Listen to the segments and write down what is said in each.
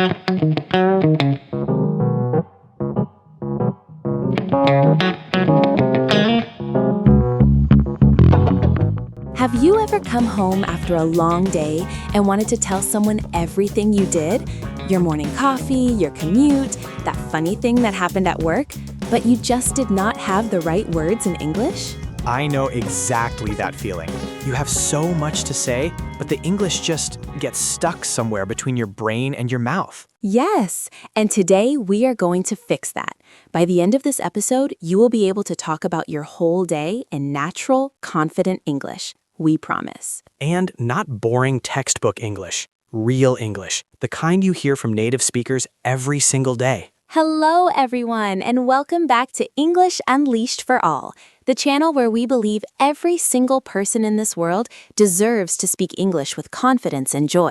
Have you ever come home after a long day and wanted to tell someone everything you did? Your morning coffee, your commute, that funny thing that happened at work, but you just did not have the right words in English? I know exactly that feeling. You have so much to say, but the English just gets stuck somewhere between your brain and your mouth. Yes, and today we are going to fix that. By the end of this episode, you will be able to talk about your whole day in natural, confident English. We promise. And not boring textbook English. Real English. The kind you hear from native speakers every single day. Hello, everyone, and welcome back to English Unleashed for All, the channel where we believe every single person in this world deserves to speak English with confidence and joy.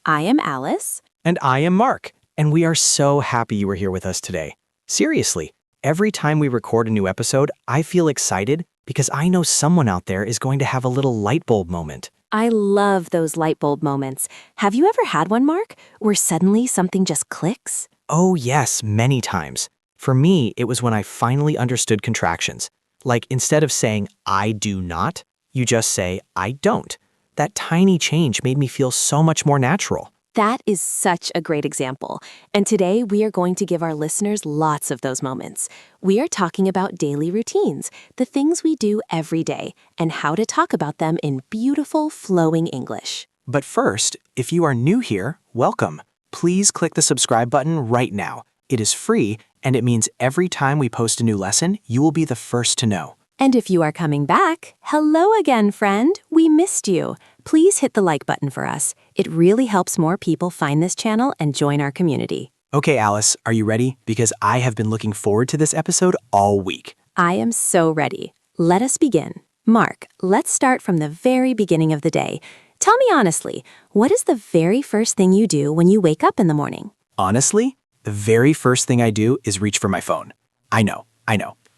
I am Alice. And I am Mark. And we are so happy you are here with us today. Seriously, every time we record a new episode, I feel excited because I know someone out there is going to have a little light bulb moment. I love those light bulb moments. Have you ever had one, Mark, where suddenly something just clicks? Oh yes, many times. For me, it was when I finally understood contractions. Like instead of saying, I do not, you just say, I don't. That tiny change made me feel so much more natural. That is such a great example. And today we are going to give our listeners lots of those moments. We are talking about daily routines, the things we do every day, and how to talk about them in beautiful, flowing English. But first, if you are new here, welcome. Please click the subscribe button right now. It is free, and it means every time we post a new lesson, you will be the first to know. And if you are coming back, hello again, friend. We missed you. Please hit the like button for us. It really helps more people find this channel and join our community. Okay, Alice, are you ready? Because I have been looking forward to this episode all week. I am so ready. Let us begin. Mark, let's start from the very beginning of the day. Tell me honestly, what is the very first thing you do when you wake up in the morning? Honestly, the very first thing I do is reach for my phone. I know.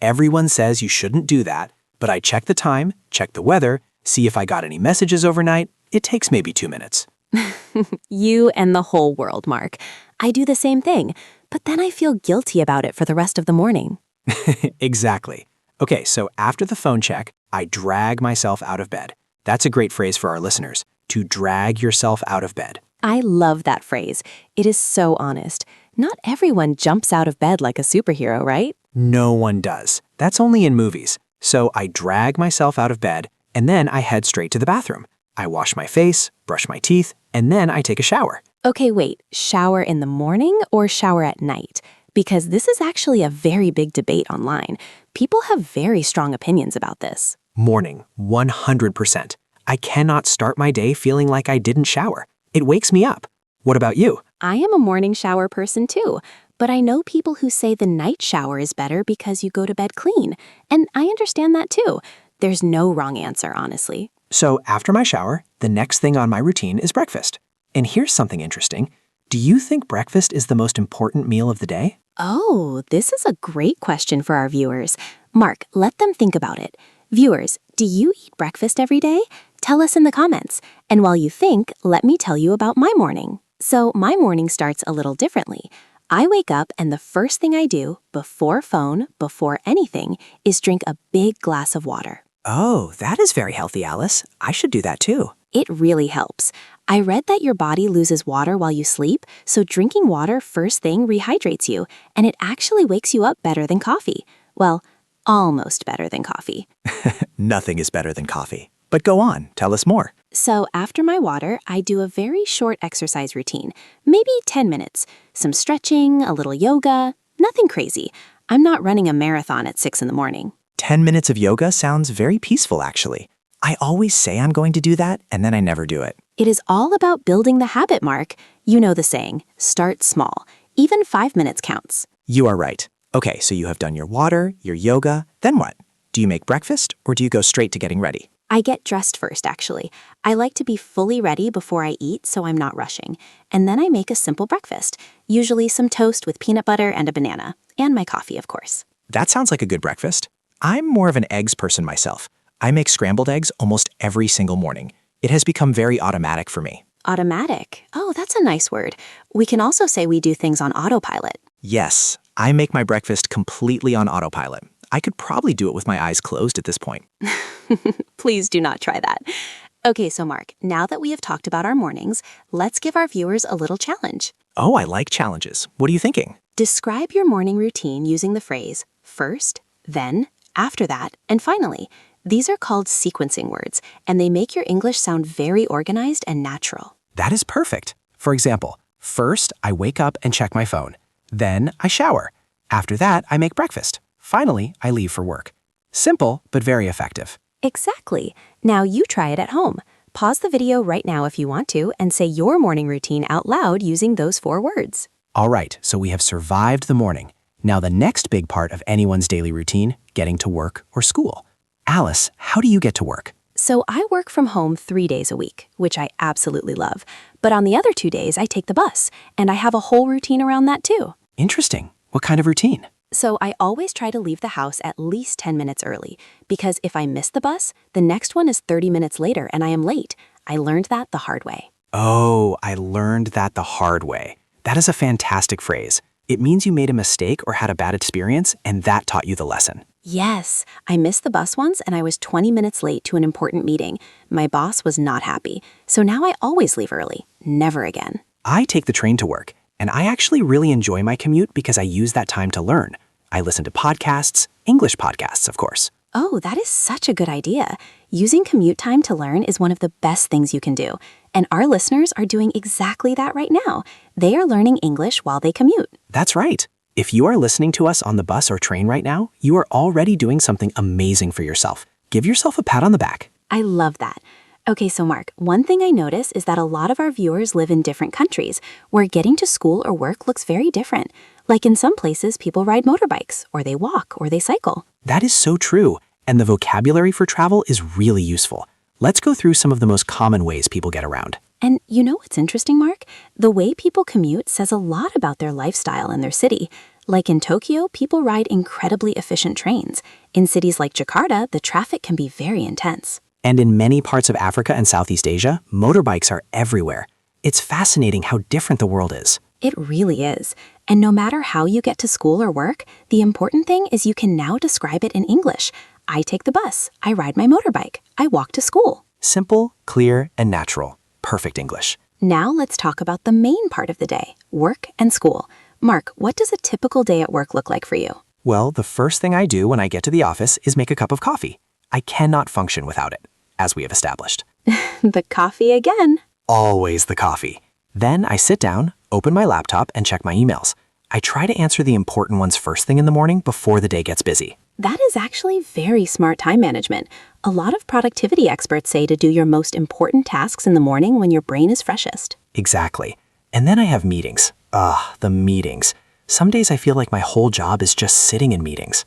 Everyone says you shouldn't do that, but I check the time, check the weather, see if I got any messages overnight. It takes maybe 2 minutes. You and the whole world, Mark. I do the same thing, but then I feel guilty about it for the rest of the morning. Exactly. Okay, so after the phone check, I drag myself out of bed. That's a great phrase for our listeners, to drag yourself out of bed. I love that phrase. It is so honest. Not everyone jumps out of bed like a superhero, right? No one does. That's only in movies. So I drag myself out of bed, and then I head straight to the bathroom. I wash my face, brush my teeth, and then I take a shower. Okay, wait, shower in the morning or shower at night? Because this is actually a very big debate online. People have very strong opinions about this. Morning, 100%. I cannot start my day feeling like I didn't shower. It wakes me up. What about you? I am a morning shower person too, but I know people who say the night shower is better because you go to bed clean, and I understand that too. There's no wrong answer, honestly. So after my shower, the next thing on my routine is breakfast. And here's something interesting. Do you think breakfast is the most important meal of the day? Oh, this is a great question for our viewers. Mark, let them think about it. Viewers, do you eat breakfast every day? Tell us in the comments. And while you think, let me tell you about my morning. So my morning starts a little differently. I wake up and the first thing I do, before phone, before anything, is drink a big glass of water. Oh, that is very healthy, Alice. I should do that too. It really helps. I read that your body loses water while you sleep, so drinking water first thing rehydrates you, and it actually wakes you up better than coffee. Well, almost better than coffee. Nothing is better than coffee. But go on, tell us more. So after my water, I do a very short exercise routine, maybe 10 minutes. Some stretching, a little yoga, nothing crazy. I'm not running a marathon at 6 in the morning. 10 minutes of yoga sounds very peaceful, actually. I always say I'm going to do that, and then I never do it. It is all about building the habit, Mark. You know the saying, start small. Even 5 minutes counts. You are right. Okay, so you have done your water, your yoga, then what? Do you make breakfast, or do you go straight to getting ready? I get dressed first, actually. I like to be fully ready before I eat so I'm not rushing. And then I make a simple breakfast, usually some toast with peanut butter and a banana, and my coffee, of course. That sounds like a good breakfast. I'm more of an eggs person myself. I make scrambled eggs almost every single morning. It has become very automatic for me. Automatic. Oh, that's a nice word. We can also say we do things on autopilot. Yes, I make my breakfast completely on autopilot. I could probably do it with my eyes closed at this point. Please do not try that. Okay, so Mark, now that we have talked about our mornings, let's give our viewers a little challenge. Oh, I like challenges. What are you thinking? Describe your morning routine using the phrase first, then, after that, and finally. These are called sequencing words, and they make your English sound very organized and natural. That is perfect. For example, first, I wake up and check my phone. Then, I shower. After that, I make breakfast. Finally, I leave for work. Simple, but very effective. Exactly. Now you try it at home. Pause the video right now if you want to and say your morning routine out loud using those 4 words. All right, so we have survived the morning. Now the next big part of anyone's daily routine, getting to work or school. Alice, how do you get to work? So I work from home 3 days a week, which I absolutely love. But on the other 2 days, I take the bus, and I have a whole routine around that too. Interesting. What kind of routine? So I always try to leave the house at least 10 minutes early, because if I miss the bus, the next one is 30 minutes later and I am late. I learned that the hard way. Oh, I learned that the hard way. That is a fantastic phrase. It means you made a mistake or had a bad experience, and that taught you the lesson. Yes, I missed the bus once and I was 20 minutes late to an important meeting. My boss was not happy, so now I always leave early. Never again. I take the train to work, and I actually really enjoy my commute because I use that time to learn. I listen to podcasts, English podcasts, of course. Oh, that is such a good idea. Using commute time to learn is one of the best things you can do. And our listeners are doing exactly that right now. They are learning English while they commute. That's right. If you are listening to us on the bus or train right now, you are already doing something amazing for yourself. Give yourself a pat on the back. I love that. Okay, so Mark, one thing I notice is that a lot of our viewers live in different countries where getting to school or work looks very different. Like in some places, people ride motorbikes, or they walk, or they cycle. That is so true, and the vocabulary for travel is really useful. Let's go through some of the most common ways people get around. And you know what's interesting, Mark? The way people commute says a lot about their lifestyle and their city. Like in Tokyo, people ride incredibly efficient trains. In cities like Jakarta, the traffic can be very intense. And in many parts of Africa and Southeast Asia, motorbikes are everywhere. It's fascinating how different the world is. It really is. And no matter how you get to school or work, the important thing is you can now describe it in English. I take the bus. I ride my motorbike. I walk to school. Simple, clear, and natural. Perfect English. Now let's talk about the main part of the day, work and school. Mark, what does a typical day at work look like for you? Well, the first thing I do when I get to the office is make a cup of coffee. I cannot function without it, as we have established. The coffee again. Always the coffee. Then I sit down, open my laptop, and check my emails. I try to answer the important ones first thing in the morning before the day gets busy. That is actually very smart time management. A lot of productivity experts say to do your most important tasks in the morning when your brain is freshest. Exactly. And then I have meetings. The meetings. Some days I feel like my whole job is just sitting in meetings.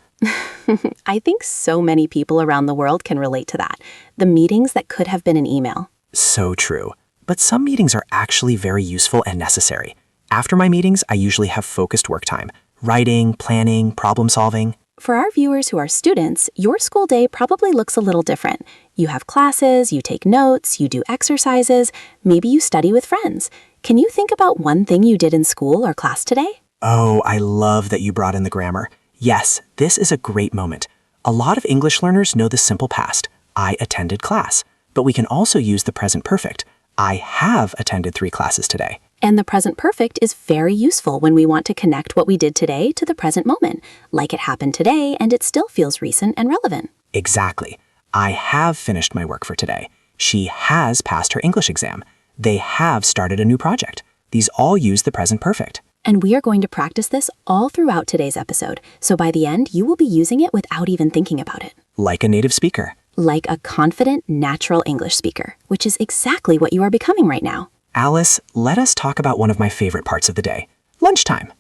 I think so many people around the world can relate to that. The meetings that could have been an email. So true. But some meetings are actually very useful and necessary. After my meetings, I usually have focused work time. Writing, planning, problem solving. For our viewers who are students, your school day probably looks a little different. You have classes, you take notes, you do exercises, maybe you study with friends. Can you think about one thing you did in school or class today? Oh, I love that you brought in the grammar. Yes, this is a great moment. A lot of English learners know the simple past. I attended class. But we can also use the present perfect. I have attended 3 classes today. And the present perfect is very useful when we want to connect what we did today to the present moment, like it happened today and it still feels recent and relevant. Exactly. I have finished my work for today. She has passed her English exam. They have started a new project. These all use the present perfect. And we are going to practice this all throughout today's episode, so by the end, you will be using it without even thinking about it. Like a native speaker. Like a confident, natural English speaker, which is exactly what you are becoming right now. Alice, let us talk about one of my favorite parts of the day. Lunchtime.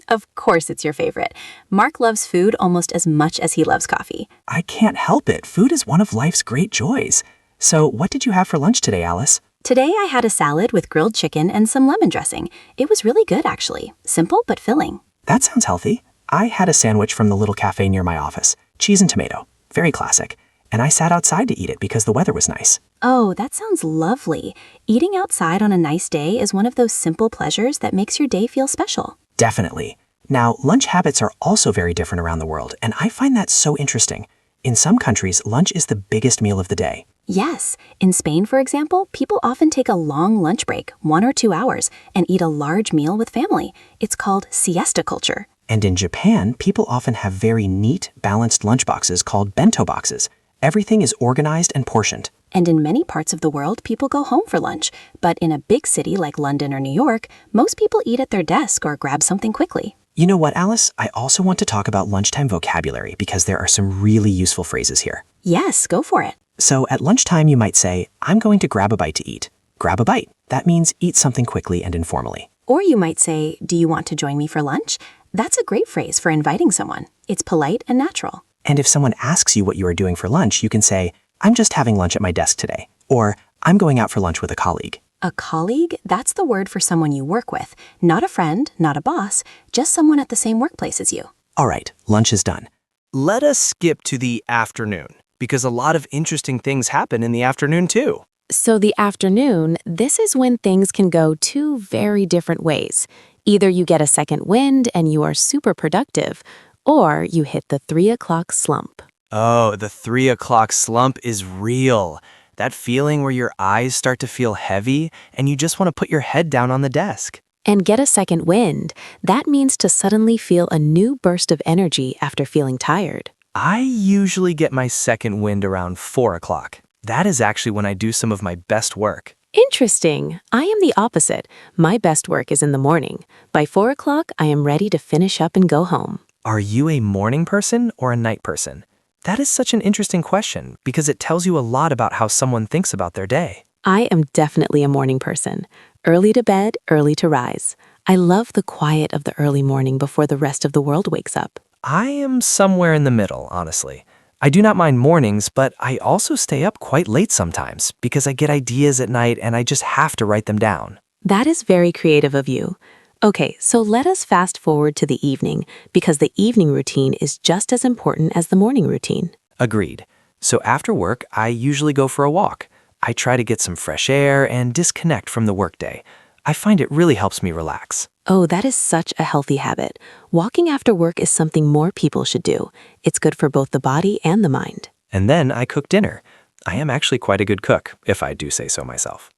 Of course it's your favorite. Mark loves food almost as much as he loves coffee. I can't help it. Food is one of life's great joys. So what did you have for lunch today, Alice? Today I had a salad with grilled chicken and some lemon dressing. It was really good, actually. Simple but filling. That sounds healthy. I had a sandwich from the little cafe near my office. Cheese and tomato. Very classic. and I sat outside to eat it because the weather was nice. Oh, that sounds lovely. Eating outside on a nice day is one of those simple pleasures that makes your day feel special. Definitely. Now, lunch habits are also very different around the world, and I find that so interesting. In some countries, lunch is the biggest meal of the day. Yes. In Spain, for example, people often take a long lunch break, 1 or 2 hours, and eat a large meal with family. It's called siesta culture. And in Japan, people often have very neat, balanced lunchboxes called bento boxes. Everything is organized and portioned. And in many parts of the world, people go home for lunch. But in a big city like London or New York, most people eat at their desk or grab something quickly. You know what, Alice? I also want to talk about lunchtime vocabulary because there are some really useful phrases here. Yes, go for it. So at lunchtime, you might say, I'm going to grab a bite to eat. Grab a bite. That means eat something quickly and informally. Or you might say, do you want to join me for lunch? That's a great phrase for inviting someone. It's polite and natural. And if someone asks you what you are doing for lunch, you can say, I'm just having lunch at my desk today. Or I'm going out for lunch with a colleague. A colleague? That's the word for someone you work with. Not a friend, not a boss, just someone at the same workplace as you. All right, lunch is done. Let us skip to the afternoon, because a lot of interesting things happen in the afternoon too. So the afternoon, this is when things can go two very different ways. Either you get a second wind and you are super productive, or you hit the 3 o'clock slump. Oh, the 3 o'clock slump is real. That feeling where your eyes start to feel heavy and you just want to put your head down on the desk. And get a second wind, that means to suddenly feel a new burst of energy after feeling tired. I usually get my second wind around 4 o'clock. That is actually when I do some of my best work. Interesting. I am the opposite. My best work is in the morning. By 4 o'clock, I am ready to finish up and go home. Are you a morning person or a night person? That is such an interesting question because it tells you a lot about how someone thinks about their day. I am definitely a morning person. Early to bed, early to rise. I love the quiet of the early morning before the rest of the world wakes up. I am somewhere in the middle, honestly. I do not mind mornings, but I also stay up quite late sometimes because I get ideas at night and I just have to write them down. That is very creative of you. Okay, so let us fast forward to the evening because the evening routine is just as important as the morning routine. Agreed. So after work, I usually go for a walk. I try to get some fresh air and disconnect from the workday. I find it really helps me relax. Oh, that is such a healthy habit. Walking after work is something more people should do. It's good for both the body and the mind. And then I cook dinner. I am actually quite a good cook, if I do say so myself.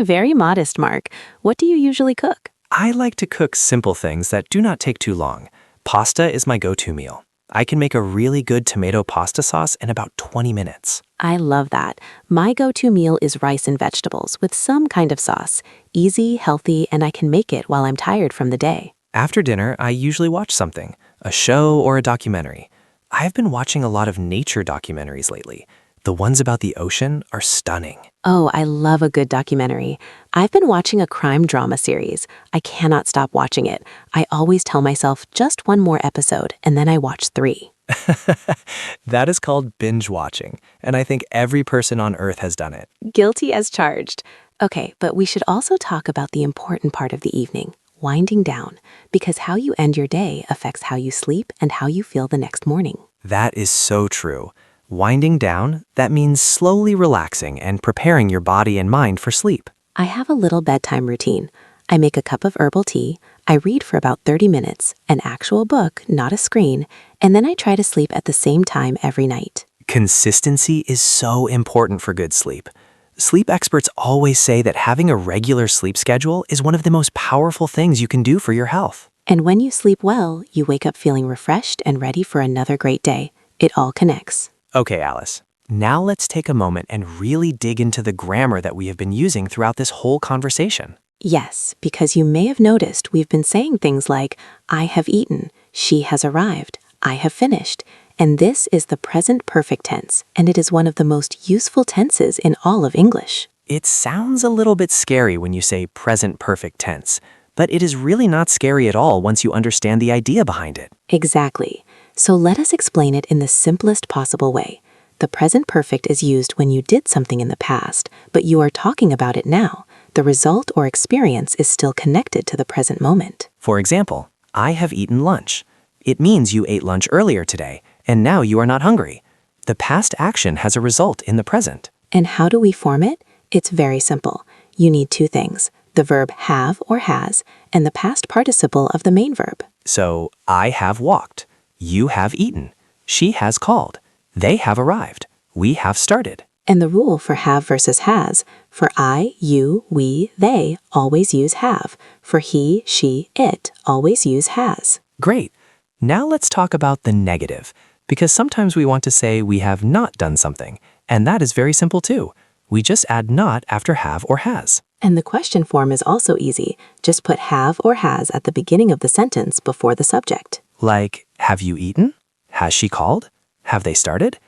Very modest, Mark. What do you usually cook? I like to cook simple things that do not take too long. Pasta is my go-to meal. I can make a really good tomato pasta sauce in about 20 minutes. I love that. My go-to meal is rice and vegetables with some kind of sauce. Easy, healthy, and I can make it while I'm tired from the day. After dinner, I usually watch something, a show or a documentary. I have been watching a lot of nature documentaries lately. The ones about the ocean are stunning. Oh, I love a good documentary. I've been watching a crime drama series. I cannot stop watching it. I always tell myself just one more episode, and then I watch 3. That is called binge watching, and I think every person on Earth has done it. Guilty as charged. Okay, but we should also talk about the important part of the evening, winding down, because how you end your day affects how you sleep and how you feel the next morning. That is so true. Winding down, that means slowly relaxing and preparing your body and mind for sleep. I have a little bedtime routine. I make a cup of herbal tea, I read for about 30 minutes, an actual book, not a screen, and then I try to sleep at the same time every night. Consistency is so important for good sleep. Sleep experts always say that having a regular sleep schedule is one of the most powerful things you can do for your health. And when you sleep well, you wake up feeling refreshed and ready for another great day. It all connects. Okay, Alice. Now let's take a moment and really dig into the grammar that we have been using throughout this whole conversation. Yes, because you may have noticed we've been saying things like, I have eaten, she has arrived, I have finished. And this is the present perfect tense, and it is one of the most useful tenses in all of English. It sounds a little bit scary when you say present perfect tense, but it is really not scary at all once you understand the idea behind it. Exactly. So let us explain it in the simplest possible way. The present perfect is used when you did something in the past, but you are talking about it now. The result or experience is still connected to the present moment. For example, I have eaten lunch. It means you ate lunch earlier today, and now you are not hungry. The past action has a result in the present. And how do we form it? It's very simple. You need two things, the verb have or has, and the past participle of the main verb. So, I have walked. You have eaten. She has called. They have arrived. We have started. And the rule for have versus has, for I, you, we, they, always use have. For he, she, it, always use has. Great. Now let's talk about the negative, because sometimes we want to say we have not done something, and that is very simple too. We just add not after have or has. And the question form is also easy. Just put have or has at the beginning of the sentence before the subject. Like, have you eaten? Has she called? Have they started?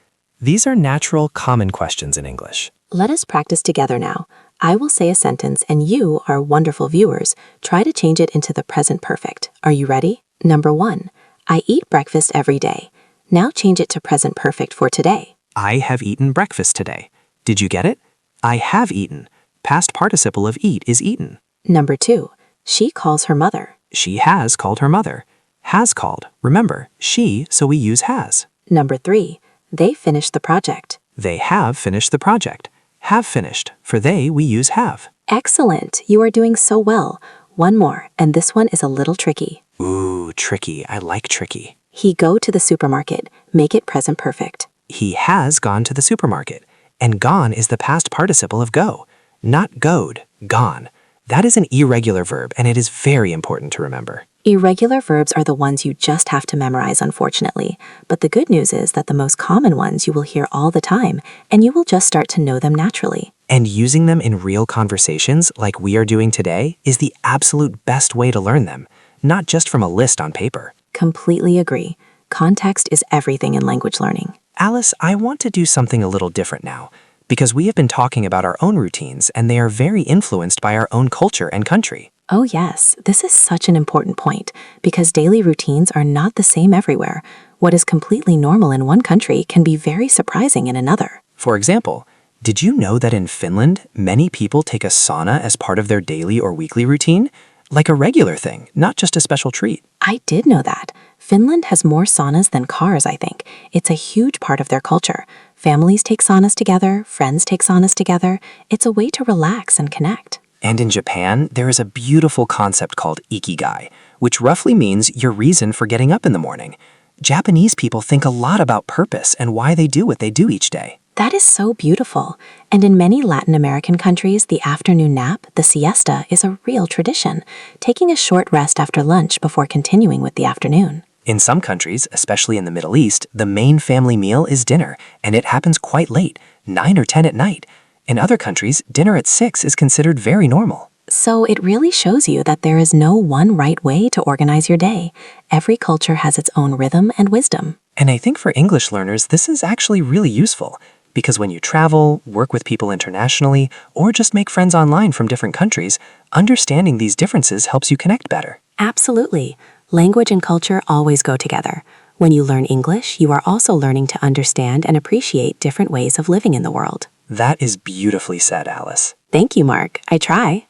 These are natural, common questions in English. Let us practice together now. I will say a sentence and you, our wonderful viewers, try to change it into the present perfect. Are you ready? Number 1. I eat breakfast every day. Now change it to present perfect for today. I have eaten breakfast today. Did you get it? I have eaten. Past participle of eat is eaten. Number 2. She calls her mother. She has called her mother. Has called. Remember, she, so we use has. Number 3. They finished the project. They have finished the project. Have finished. For they, we use have. Excellent. You are doing so well. One more, and this one is a little tricky. Ooh, tricky. I like tricky. He go to the supermarket. Make it present perfect. He has gone to the supermarket. And gone is the past participle of go. Not goed, gone. That is an irregular verb, and it is very important to remember. Irregular verbs are the ones you just have to memorize, unfortunately. But the good news is that the most common ones you will hear all the time, and you will just start to know them naturally. And using them in real conversations like we are doing today is the absolute best way to learn them, not just from a list on paper. Completely agree. Context is everything in language learning. Alice, I want to do something a little different now, because we have been talking about our own routines and they are very influenced by our own culture and country. Oh yes, this is such an important point because daily routines are not the same everywhere. What is completely normal in one country can be very surprising in another. For example, did you know that in Finland, many people take a sauna as part of their daily or weekly routine? Like a regular thing, not just a special treat. I did know that. Finland has more saunas than cars, I think. It's a huge part of their culture. Families take saunas together, friends take saunas together. It's a way to relax and connect. And in Japan, there is a beautiful concept called ikigai, which roughly means your reason for getting up in the morning. Japanese people think a lot about purpose and why they do what they do each day. That is so beautiful. And in many Latin American countries, the afternoon nap, the siesta, is a real tradition, taking a short rest after lunch before continuing with the afternoon. In some countries, especially in the Middle East, the main family meal is dinner, and it happens quite late, 9 or 10 at night. In other countries, dinner at 6 is considered very normal. So it really shows you that there is no one right way to organize your day. Every culture has its own rhythm and wisdom. And I think for English learners, this is actually really useful, because when you travel, work with people internationally, or just make friends online from different countries, understanding these differences helps you connect better. Absolutely. Language and culture always go together. When you learn English, you are also learning to understand and appreciate different ways of living in the world. That is beautifully said, Alice. Thank you, Mark. I try.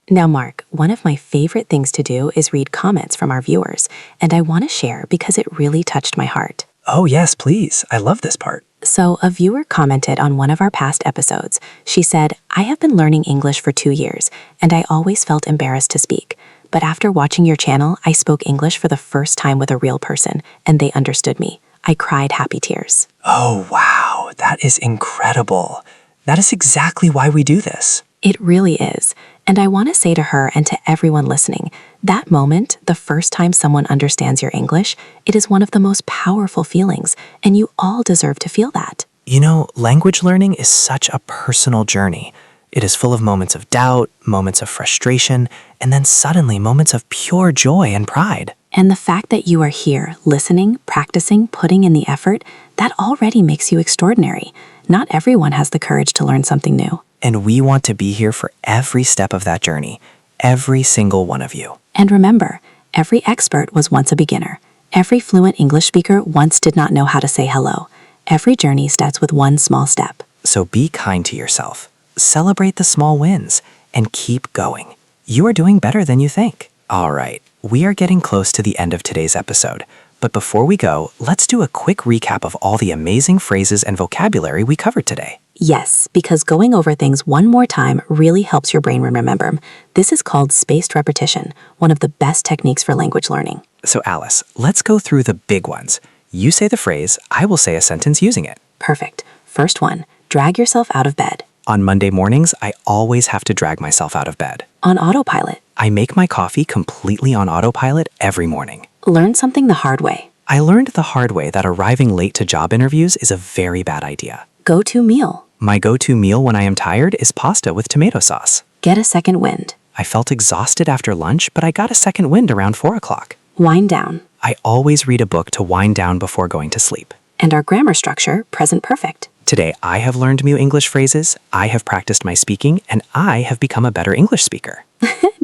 Now, Mark, one of my favorite things to do is read comments from our viewers, and I want to share because it really touched my heart. Oh yes, please. I love this part. So, a viewer commented on one of our past episodes. She said, I have been learning English for 2 years, and I always felt embarrassed to speak. But after watching your channel, I spoke English for the first time with a real person, and they understood me. I cried happy tears. Oh, wow. That is incredible. That is exactly why we do this. It really is. And I want to say to her and to everyone listening, that moment, the first time someone understands your English, it is one of the most powerful feelings, and you all deserve to feel that. You know, language learning is such a personal journey. It is full of moments of doubt, moments of frustration, and then suddenly moments of pure joy and pride. And the fact that you are here, listening, practicing, putting in the effort, that already makes you extraordinary. Not everyone has the courage to learn something new. And we want to be here for every step of that journey, every single one of you. And remember, every expert was once a beginner. Every fluent English speaker once did not know how to say hello. Every journey starts with one small step. So be kind to yourself. Celebrate the small wins and keep going. You are doing better than you think. All right, we are getting close to the end of today's episode, But before we go, let's do a quick recap of all the amazing phrases and vocabulary we covered today. Yes, because going over things one more time really helps your brain remember 'em. This is called spaced repetition, one of the best techniques for language learning. So Alice, let's go through the big ones. You say the phrase, I will say a sentence using it. Perfect. First one, drag yourself out of bed. On Monday mornings, I always have to drag myself out of bed. On autopilot. I make my coffee completely on autopilot every morning. Learn something the hard way. I learned the hard way that arriving late to job interviews is a very bad idea. Go-to meal. My go-to meal when I am tired is pasta with tomato sauce. Get a second wind. I felt exhausted after lunch, but I got a second wind around 4 o'clock. Wind down. I always read a book to wind down before going to sleep. And our grammar structure, present perfect. Today, I have learned new English phrases, I have practiced my speaking, and I have become a better English speaker.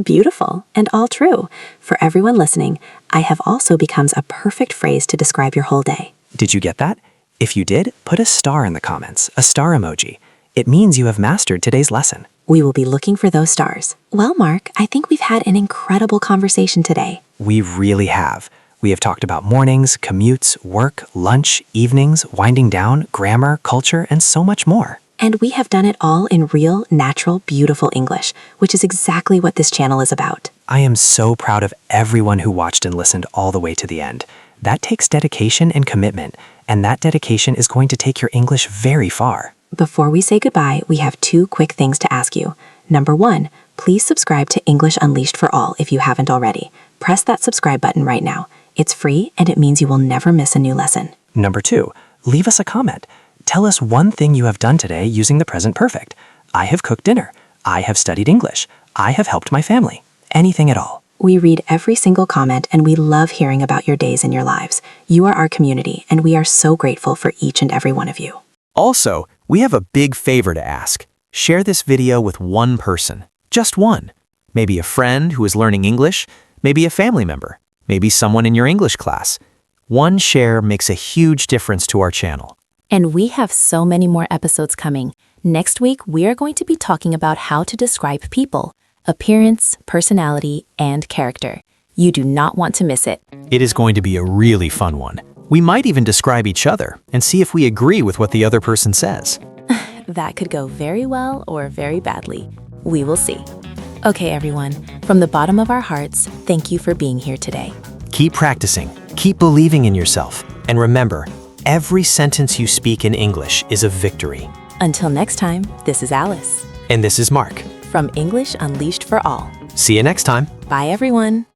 Beautiful and all true. For everyone listening, I have also becomes a perfect phrase to describe your whole day. Did you get that? If you did, put a star in the comments, a star emoji. It means you have mastered today's lesson. We will be looking for those stars. Well, Mark, I think we've had an incredible conversation today. We really have. We have talked about mornings, commutes, work, lunch, evenings, winding down, grammar, culture, and so much more. And we have done it all in real, natural, beautiful English, which is exactly what this channel is about. I am so proud of everyone who watched and listened all the way to the end. That takes dedication and commitment, and that dedication is going to take your English very far. Before we say goodbye, we have 2 quick things to ask you. Number 1, please subscribe to English Unleashed for All if you haven't already. Press that subscribe button right now. It's free, and it means you will never miss a new lesson. Number 2, leave us a comment. Tell us one thing you have done today using the present perfect. I have cooked dinner. I have studied English. I have helped my family. Anything at all. We read every single comment, and we love hearing about your days and your lives. You are our community, and we are so grateful for each and every one of you. Also, we have a big favor to ask. Share this video with one person. Just one. Maybe a friend who is learning English, maybe a family member, maybe someone in your English class. One share makes a huge difference to our channel. And we have so many more episodes coming. Next week, we are going to be talking about how to describe people, appearance, personality, and character. You do not want to miss it. It is going to be a really fun one. We might even describe each other and see if we agree with what the other person says. That could go very well or very badly. We will see. Okay, everyone, from the bottom of our hearts, thank you for being here today. Keep practicing, keep believing in yourself, and remember, every sentence you speak in English is a victory. Until next time, this is Alice And this is Mark. from English Unleashed for All. See you next time. Bye, everyone.